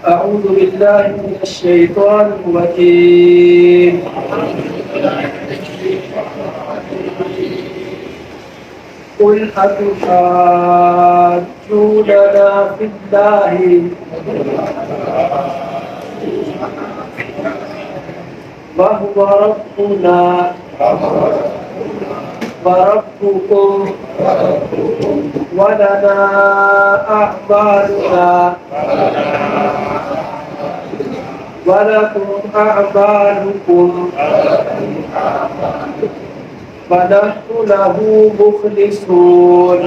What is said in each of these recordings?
أعوذ بالله من الشيطان الرجيم. قل أتحاجوننا في الله وهو ربنا وربكم ولنا أعمالنا ولكم أعمالكم ونحن له مخلصون.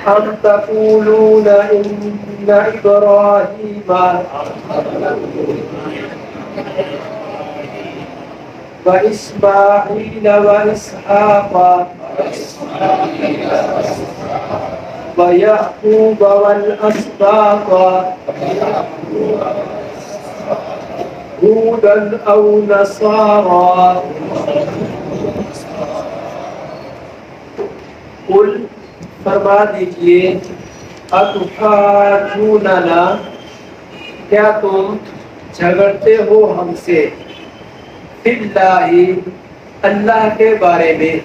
أم تقولون إن إبراهيم وإسماعيل وإسحاق ويعقوب والأسباط هودا أو نصارى قل فرما دیجئے اتحاجوننا کیا تم جھگڑتے ہو ہم سے فی اللہ اللہ کے بارے میں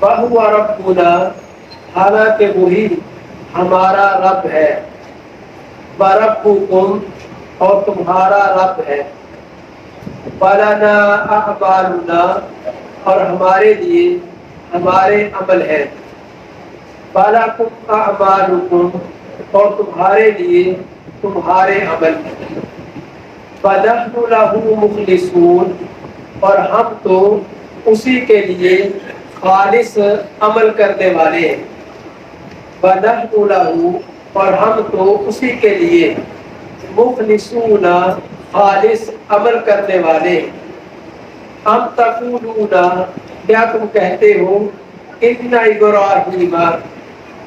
وَهُوَ رَبُّنَا حالانکہ وہی ہمارا رب ہے وَرَبُّكُمْ اور تمہارا رب ہے وَلَنَا أَعْمَالُنَا اور ہمارے لیے ہمارے عمل ہے وَلَكُمْ أَعْمَالُكُمْ اور تمہارے لیے تمہارے عمل وَنَحْنُ لَهُ مُخْلِصُونَ اور ہم تو اسی کے لیے خالص عمل کرنے والے ہیں وَنَحْنُ لَهُ اور ہم تو اسی کے لیے مخلصون خالص عمل کرنے والے ہیں ام تقولون کیا تم کہتے ہو ان ابراہیم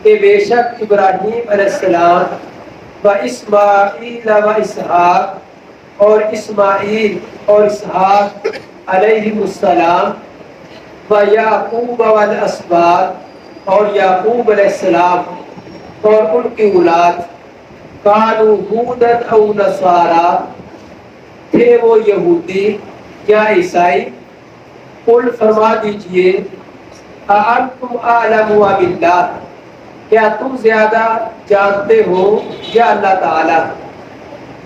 کہ بے شک ابراہیم علیہ السلام و اسماعیل و اسحاق اور اسماعیل اور اسحاق علیہم السلام و یعقوب والاسباط اور یعقوب علیہ السلام اور ان کی اولاد کانوا ہودن او نصارا تھے وہ یہودی یا عیسائی قل فرما دیجئے اَأَنْتُمْ أَعْلَمُ أَمِ اللَّهِ کیا تم زیادہ جانتے ہو یا اللہ تعالی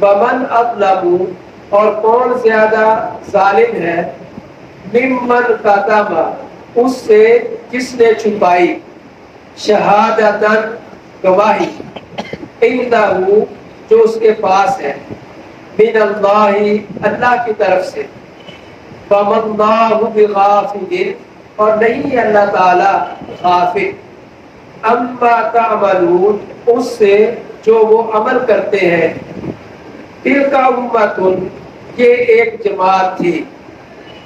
وَمَنْ أَظْلَمُ اور کون زیادہ ظالم ہے ممن کتم اس سے جس نے چھپائی شہادتن گواہی عندہ جو اس کے پاس ہے من اللہ اللہ کی طرف سے وَمَا اللَّهُ بِغَافِلٍ اور نہیں اللہ تعالی غافل اما تعملون اس سے جو وہ عمل کرتے ہیں تلک امۃ یہ ایک جماعت تھی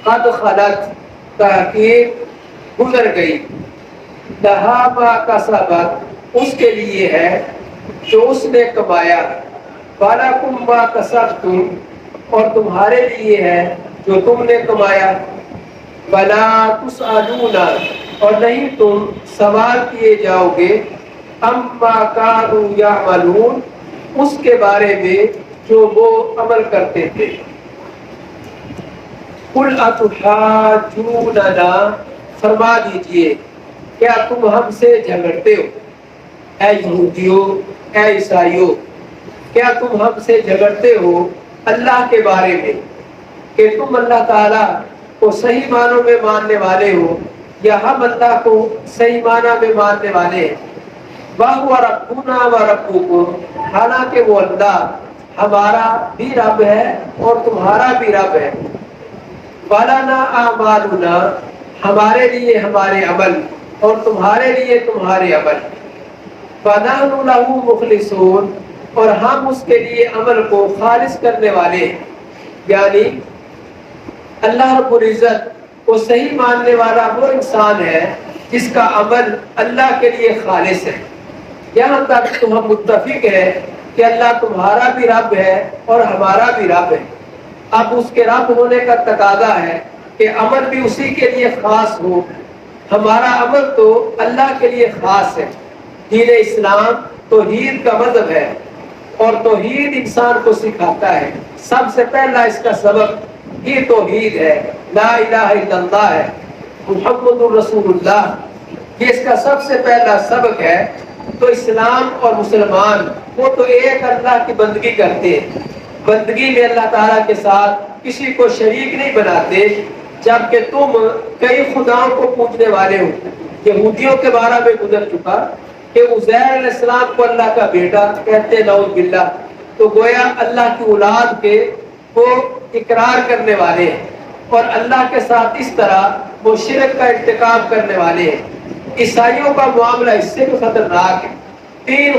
قد خلت تحقیق گزر گئی لہا ما کسبت اس کے لیے ہے جو اس نے کمایا وَلَكُمْ مَا كَسَبْتُمْ اور تمہارے لیے ہے جو تم نے کمایا وَلَا تُسْأَلُونَ اور نہیں تم سوال کیے جاؤ گے اما كانوا يعملون اس کے بارے میں جو وہ عمل کرتے تھے قُلْ أَتُحَاجُّونَنَا فرما دیجئے کیا تم ہم سے جھگڑتے ہو اے یہودیوں اے عیسائیوں کیا تم ہم سے جھگڑتے ہو اللہ کے بارے میں کہ تم اللہ تعالیٰ کو صحیح معنوں میں ماننے والے ہو یا ہم اللہ کو صحیح معنی میں ماننے والے ہیں وَهُوَ رَبُّنَا وَرَبُّكُمْ حالانکہ وہ اللہ ہمارا بھی رب ہے اور تمہارا بھی رب ہے وَلَنَا أَعْمَالُنَا ہمارے لیے ہمارے عمل اور تمہارے لیے تمہارے عمل وَنَحْنُ لَهُ مُخْلِصُونَ اور ہم اس کے لیے عمل کو خالص کرنے والے ہیں یعنی اللہ رب العزت کو صحیح ماننے والا وہ انسان ہے جس کا عمل اللہ کے لیے خالص ہے یہاں تک تو ہم متفق ہیں کہ اللہ تمہارا بھی رب ہے اور ہمارا بھی رب ہے اب اس کے رب ہونے کا تقاضا ہے کہ عمل بھی اسی کے لیے خاص ہو ہمارا عمل تو اللہ کے لیے خاص ہے دین اسلام توحید کا مذہب ہے اور توحید انسان کو سکھاتا ہے. سب سے پہلا اس کا سبب یہ توحید ہے، لا الہ الا اللہ ہے، محمد الرسول اللہ. یہ اس کا سب سے پہلا سبق ہے. تو اسلام اور مسلمان وہ تو ایک اللہ کی بندگی کرتے ہیں، بندگی میں اللہ تعالیٰ کے ساتھ کسی کو شریک نہیں بناتے، جبکہ تم کئی خداؤں کو پوجنے والے ہو. یہودیوں کے بارے میں گزر چکا کہ عزیر علیہ السلام کو اللہ کا بیٹا کہتے ہیں، نعوذ باللہ. تو گویا اللہ کی اولاد کے وہ اقرار کرنے والے ہیں اور اللہ کے ساتھ اس طرح وہ شرک کا ارتکاب کرنے والے ہیں. عیسائیوں کا معاملہ اس سے بھی خطرناک ہے. تین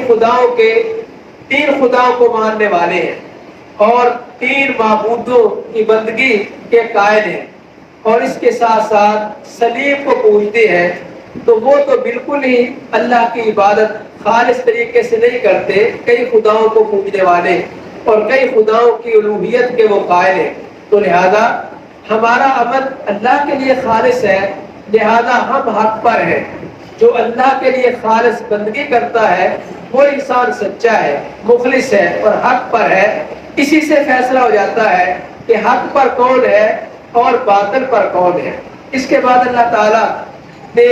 خداؤں کو ماننے والے ہیں اور تین معبودوں کی بندگی کے قائل ہیں اور اس کے ساتھ ساتھ صلیب کو پوجتے ہیں. تو وہ تو بالکل ہی اللہ کی عبادت خالص طریقے سے نہیں کرتے، کئی خداؤں کو پوجنے والے اور کئی خداؤں کی الوہیت کے وہ قائل ہیں. تو لہذا ہمارا عمل اللہ کے لیے خالص ہے، لہذا ہم حق پر ہیں. جو اللہ کے لیے خالص بندگی کرتا ہے وہ انسان سچا ہے، مخلص ہے اور حق پر ہے. اسی سے فیصلہ ہو جاتا ہے کہ حق پر کون ہے اور باطل پر کون ہے. اس کے بعد اللہ تعالیٰ نے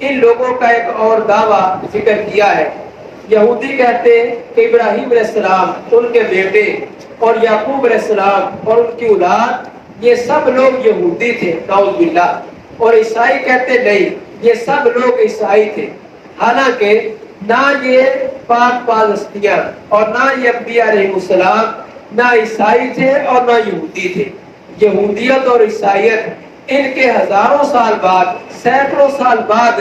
ان لوگوں کا ایک اور دعویٰ ذکر کیا ہے. یہودی کہتے ہیں کہ ابراہیم علیہ السلام، ان کے بیٹے اور یعقوب علیہ السلام اور ان کی اولاد یہ سب لوگ یہودی تھے، نعوذ باللہ. اور عیسائی کہتے نہیں، یہ سب لوگ عیسائی تھے. حالانکہ نہ یہ پاک پاک ہستیاں اور نہ یہ انبیاء علیہ السلام نہ عیسائی تھے اور نہ یہودی تھے. یہودیت اور عیسائیت ان کے ہزاروں سال بعد، سینکڑوں سال بعد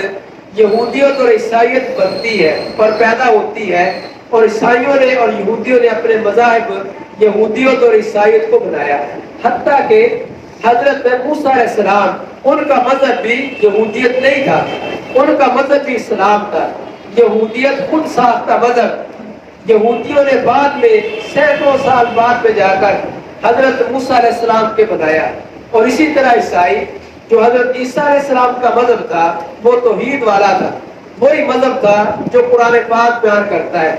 یہودیت اور عیسائیت بنتی ہے اور پیدا ہوتی ہے. اور عیسائیوں نے اور یہودیوں نے اپنے مذاہب یہودیت اور عیسائیت کو بنایا. حتیٰ کہ حضرت موسیٰ علیہ السلام، ان کا مذہب بھی یہودیت نہیں تھا، ان کا مذہب بھی اسلام تھا. یہودیت خود ساختہ مذہب، یہودیوں نے بعد میں سینکڑوں سال بعد میں جا کر حضرت موسیٰ علیہ السلام کے بنایا. اور اسی طرح عیسائی، جو حضرت عیسیٰ علیہ السلام کا مذہب تھا وہ توحید والا تھا، وہی مذہب تھا جو قرآن پاک بیان کرتا ہے،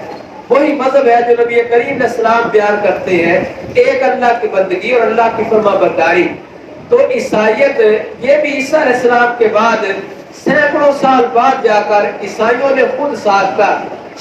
وہی مذہب ہے جو نبی کریم علیہ السلام بیان کرتے ہیں، ایک اللہ کی بندگی اور اللہ کی فرما برداری. تو عیسائیت یہ بھی عیسیٰ علیہ السلام کے بعد سینکڑوں سال بعد جا کر عیسائیوں نے خود ساختہ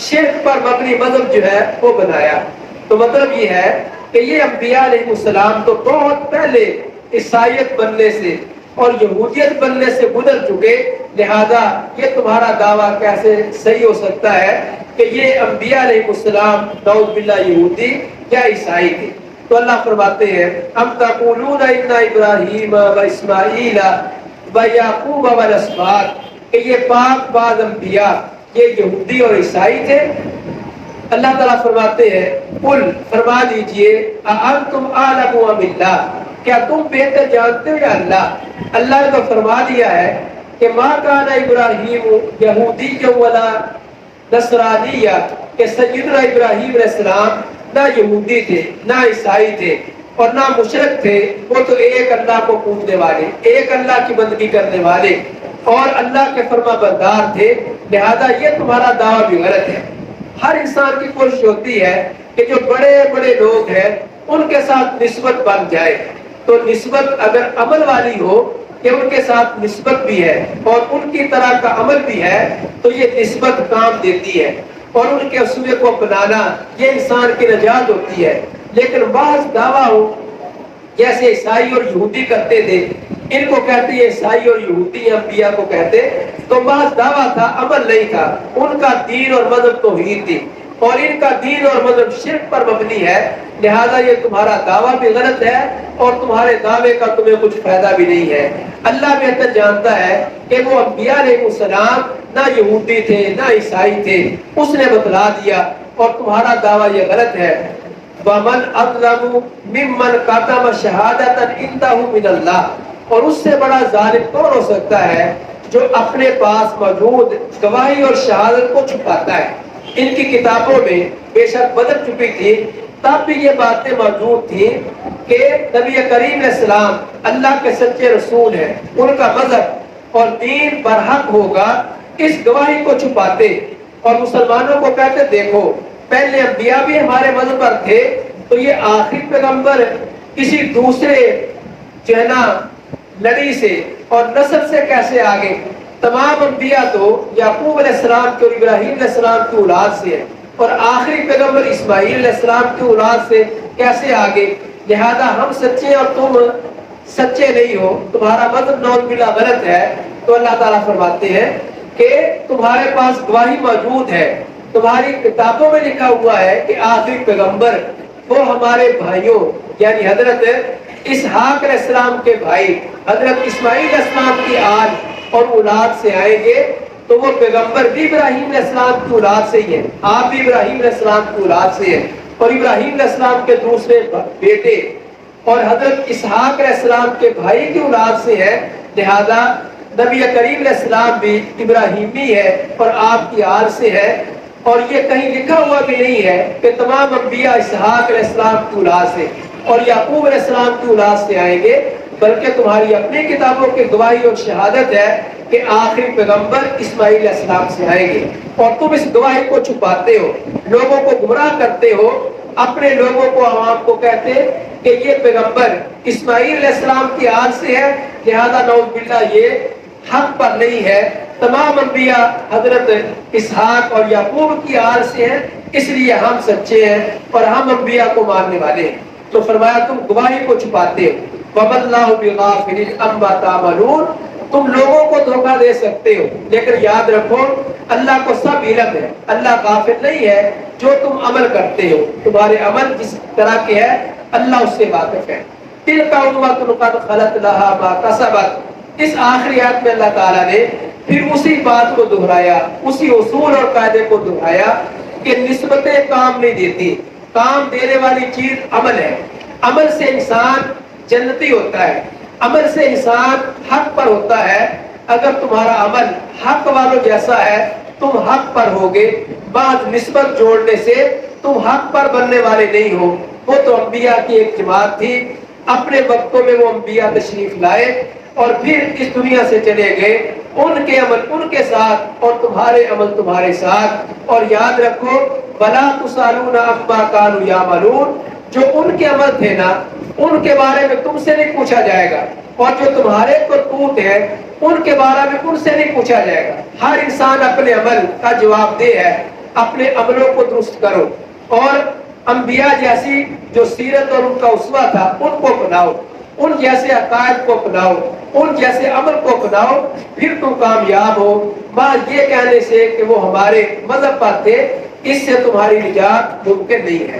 شرک پر مبنی مذہب جو ہے وہ بنایا. تو مطلب یہ ہے کہ یہ انبیاء علیہ السلام تو بہت پہلے عیسائیت بننے سے اور یہودیت بننے سے گزر چکے. لہذا یہ تمہارا دعویٰ کیسے صحیح ہو سکتا ہے کہ یہ انبیاء علیہ السلام نعوذ باللہ یہودی یا عیسائی تھے. تو اللہ فرماتے ہیں، ام تقولون ان ابراہیم و اسماعیل و یعقوب والاسباط، کہ یہ پاک باز انبیاء یہ یہودی اور عیسائی تھے. اللہ تعالیٰ فرماتے ہیں، قل فرما دیجئے، اانتم اعلم ام اللہ، کیا تم بہتر جانتے ہو یا اللہ؟ اللہ نے تو فرما دیا ہے کہ ما کان ابراہیم یہودی ولا نصرانیہ، کہ سیدنا ابراہیم علیہ السلام نہ یہودی تھے نہ عیسائی تھے اور نہ مشرک تھے. وہ تو ایک اللہ کو پوجنے والے، ایک اللہ کی بندگی کرنے والے اور اللہ کے فرما بردار تھے. لہذا یہ تمہارا دعویٰ بھی غلط ہے. ہر انسان کی کوشش ہوتی ہے کہ جو بڑے بڑے لوگ ہیں ان کے ساتھ نسبت بن جائے. تو نسبت اگر عمل والی ہو کہ ان کے ساتھ نسبت بھی ہے اور ان کی طرح کا عمل بھی ہے تو یہ نسبت کام دیتی ہے اور ان کے اصولے کو اپنانا یہ انسان کی نجات ہوتی ہے. لیکن بعض دعویٰ ہو جیسے عیسائی اور یہودی کرتے تھے، ان کو کہتے ہیں عیسائی اور یہودی انبیاء کو کہتے، تو بعض دعویٰ تھا، عمل نہیں تھا. ان کا دین اور مذہب توحید تھی اور ان کا دین اور مذہب شرک پر مبنی ہے. لہذا یہ تمہارا دعویٰ بھی غلط ہے اور تمہارے دعوے کا تمہیں کچھ فائدہ بھی نہیں ہے. اللہ بہتر جانتا ہے کہ وہ انبیاء علیہ السلام نہ یہودی تھے نہ عیسائی تھے، اس نے بتلا دیا اور تمہارا دعویٰ یہ غلط ہے. وَمَنْ أَظْلَمُ مِمَّنْ كَتَمَ شَهَادَةً عِنْدَهُ مِنَ اللَّهِ، اور اس سے بڑا ظالم کون ہو سکتا ہے جو اپنے پاس موجود گواہی اور شہادت کو چھپاتا ہے. ان کی کتابوں میں بے شک بدل چکی تھی، تب بھی یہ باتیں موجود تھیں کہ نبی کریم علیہ السلام اللہ کے سچے رسول ہیں، ان کا مذہب اور دین برحق ہوگا. اس گواہی کو چھپاتے اور مسلمانوں کو کہتے دیکھو پہلے انبیاء بھی ہمارے مذہب پر تھے، تو یہ آخری پیغمبر کسی دوسرے جو ہے نا لڑی سے اور نسل سے کیسے آگے؟ تمام انبیاء تو یعقوب علیہ السلام کی اور ابراہیم علیہ السلام کی اولاد سے ہے، اور آخری پیغمبر اسماعیل علیہ السلام کی اولاد سے کیسے آگے؟ لہذا ہم سچے اور تم سچے نہیں ہو، تمہارا مذہب نعوذ باللہ غلط ہے۔ تو اللہ تعالیٰ فرماتے ہیں کہ تمہارے پاس گواہی موجود ہے، تمہاری کتابوں میں لکھا ہوا ہے کہ آخری پیغمبر وہ ہمارے بھائیوں یعنی حضرت اسحاق علیہ السلام کے بھائی حضرت اسماعیل علیہ السلام کی آل اور اولاد سے آئیں گے، تو وہ پیغمبر بھی ابراہیم علیہ السلام کی اولاد سے ہی ہے، آپ بھی ابراہیم علیہ السلام کی اولاد سے ہیں، اور ابراہیم علیہ السلام کے دوسرے بیٹے اور حضرت اسحاق علیہ السلام کے بھائی کی اولاد سے ہے، لہذا نبی کریم علیہ السلام بھی ابراہیمی ہے اور آپ کی آل سے ہے۔ اور یہ کہیں لکھا ہوا بھی نہیں ہے کہ تمام انبیاء اسحاق علیہ السلام کی اولاد سے اور یعقوب علیہ السلام کی اولاد سے آئیں گے، بلکہ تمہاری اپنی کتابوں کی گواہی اور شہادت ہے کہ آخری پیغمبر اسماعیل علیہ السلام سے آئیں گے، اور تم اس گواہی کو چھپاتے ہو، لوگوں کو گمراہ کرتے ہو، اپنے لوگوں کو عوام کو کہتے کہ یہ پیغمبر اسماعیل علیہ السلام کی آل سے ہے، لہذا نعوذ باللہ یہ حق پر نہیں ہے۔ تمام انبیاء حضرت اسحاق اور یعقوب کی آل سے ہیں، اس لیے ہم سچے ہیں اور ہم انبیاء کو ماننے والے ہیں۔ تو فرمایا تم گواہی کو چھپاتے ہو، وَمَا اللَّهُ بِغَافِلٍ عَمَّا تَعْمَلُونَ، تم لوگوں کو دھوکہ دے سکتے ہو لیکن یاد رکھو اللہ کو سب علم ہے، اللہ غافل نہیں ہے جو تم عمل کرتے ہو، تمہارے عمل جس طرح کے ہے اللہ اس سے واقف ہے۔ تِلْكَ أُمَّةٌ قَدْ خَلَتْ لَهَا مَا كَسَبَتْ، اس آخری آیت میں اللہ تعالیٰ نے پھر اسی بات کو دہرایا، اسی اصول اور قاعدے کو دہرایا کہ نسبتیں کام نہیں دیتی، کام دینے والی چیز عمل ہے، عمل سے انسان جنتی ہوتا ہے، عمل سے انسان حق پر ہوتا ہے۔ اگر تمہارا عمل حق والوں جیسا ہے تم حق پر ہوگے، بعض نسبت جوڑنے سے تم حق پر بننے والے نہیں ہو۔ وہ تو انبیاء کی ایک جماعت تھی، اپنے وقتوں میں وہ انبیاء تشریف لائے اور پھر اس دنیا سے چلے گئے، ان کے عمل ان کے ساتھ اور تمہارے عمل تمہارے ساتھ۔ اور یاد رکھو وَلَا تُسْأَلُونَ عَمَّا كَانُوا يَعْمَلُونَ، جو ان کے عمل تھے نا ان کے بارے میں تم سے نہیں پوچھا جائے گا، اور جو تمہارے کرتوت ہیں ان کے بارے میں ان سے نہیں پوچھا جائے گا۔ ہر انسان اپنے عمل کا جواب دہ ہے، اپنے عملوں کو درست کرو اور انبیاء جیسی جو سیرت اور ان کا اسوہ تھا ان کو اپناؤ، ان جیسے عقائد کو اپناؤ، ان جیسے عمل کو اپناؤ، پھر تم کامیاب ہو۔ بات یہ کہنے سے کہ وہ ہمارے مذہب پر تھے، اس سے تمہاری نجات ممکن نہیں ہے۔